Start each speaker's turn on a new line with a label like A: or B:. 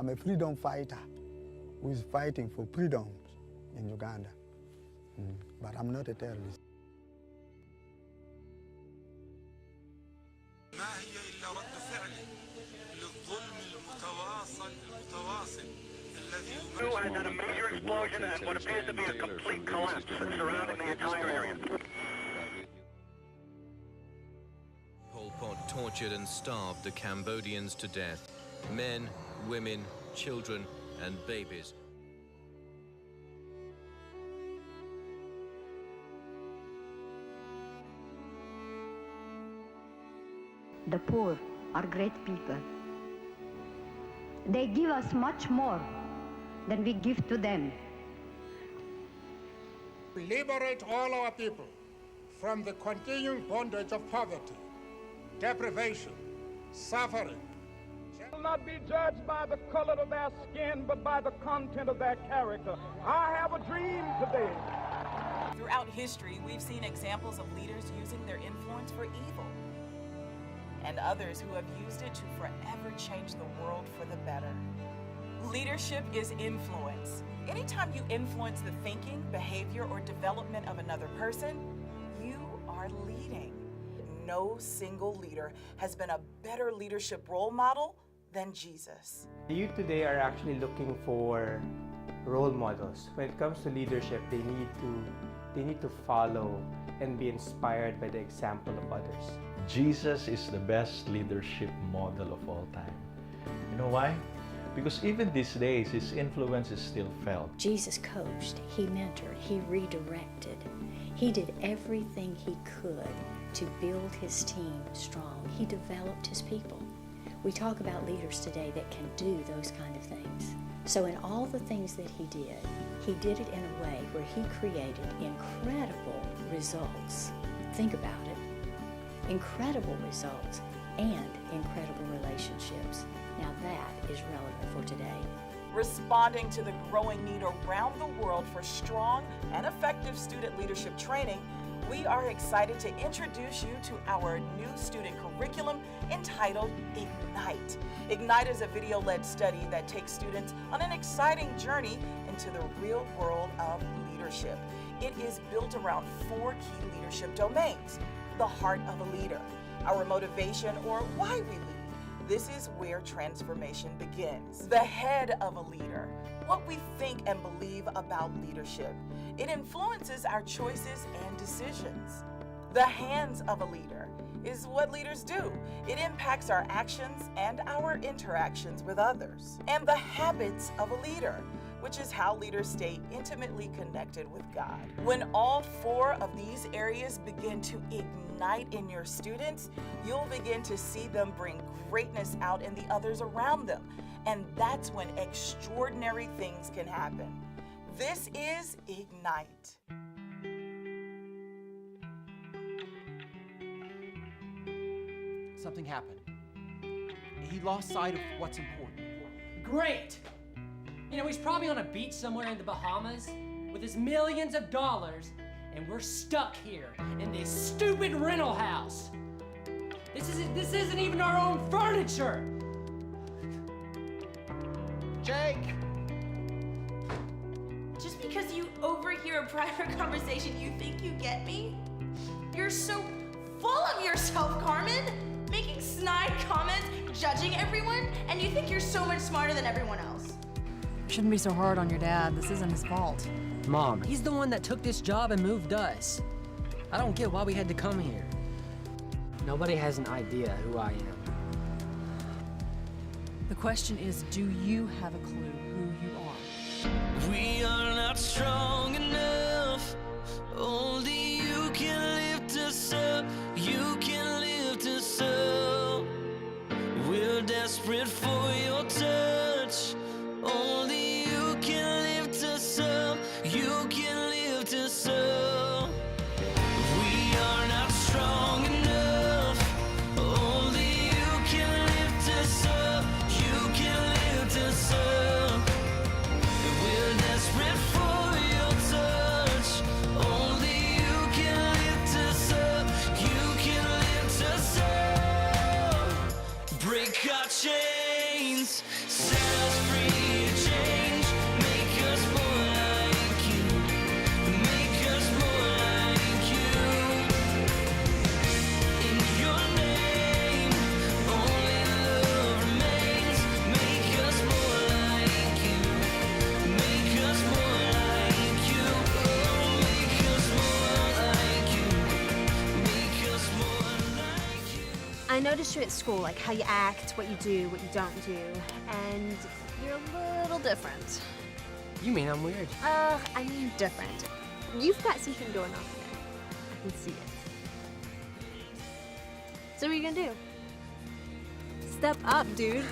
A: I'm a freedom fighter who is fighting for freedom in Uganda. But I'm not a terrorist.
B: ما هي إلا رد فعل للظلم المتواصل الذي
C: has had a major explosion and what appears to be a complete collapse surrounding the entire area.
D: Pol Pot tortured and starved the Cambodians to death. Men, women, children, and babies.
E: The poor are great people. They give us much more than we give to them.
F: Liberate all our people from the continuing bondage of poverty, deprivation, suffering.
G: Will not be judged by the color of their skin, but by the content of their character. I have a dream today.
H: Throughout history, we've seen examples of leaders using their influence for evil, and others who have used it to forever change the world for the better. Leadership is influence. Anytime you influence the thinking, behavior, or development of another person, you are leading. No single leader has been a better leadership role model than Jesus.
I: The youth today are actually looking for role models. When it comes to leadership, they need to follow and be inspired by the example of others.
J: Jesus is the best leadership model of all time. You know why? Because even these days, his influence is still felt.
K: Jesus coached, he mentored, he redirected. He did everything he could to build his team strong. He developed his people. We talk about leaders today that can do those kind of things. So in all the things that he did it in a way where he created incredible results. Think about it. Incredible results and incredible relationships. Now that is relevant for today.
H: Responding to the growing need around the world for strong and effective student leadership training, we are excited to introduce you to our new student curriculum entitled Ignite. Ignite is a video-led study that takes students on an exciting journey into the real world of leadership. It is built around 4 key leadership domains: the heart of a leader, our motivation or why we lead. This is where transformation begins. The head of a leader, what we think and believe about leadership. It influences our choices and decisions. The hands of a leader is what leaders do. It impacts our actions and our interactions with others. And the habits of a leader, which is how leaders stay intimately connected with God. When all 4 of these areas begin to ignite in your students, you'll begin to see them bring greatness out in the others around them. And that's when extraordinary things can happen. This is Ignite.
L: Something happened. He lost sight of what's important.
M: Great! You know, he's probably on a beach somewhere in the Bahamas with his millions of dollars, and we're stuck here in this stupid rental house. This isn't even our own furniture!
L: Jake!
N: Just because you overhear a private conversation, you think you get me? You're so full of yourself, Carmen! Making snide comments, judging everyone, and you think you're so much smarter than everyone else.
O: Shouldn't be so hard on your dad. This isn't his fault.
M: Mom, he's the one that took this job and moved us. I don't get why we had to come here. Nobody has an idea who I am.
O: The question is, do you have a clue who you are?
P: We are not strong enough. Only you can lift us up. You can lift us up. We're desperate for your touch. Only you can lift us up. You can lift us up. We are not strong enough. Only you can lift us up. You can lift us up. We're desperate for your touch.
Q: I noticed you at school, like how you act, what you do, what you don't do, and you're a little different.
M: You mean I'm weird?
Q: I mean different. You've got something going on here. I can see it. So what are you gonna do? Step up, dude.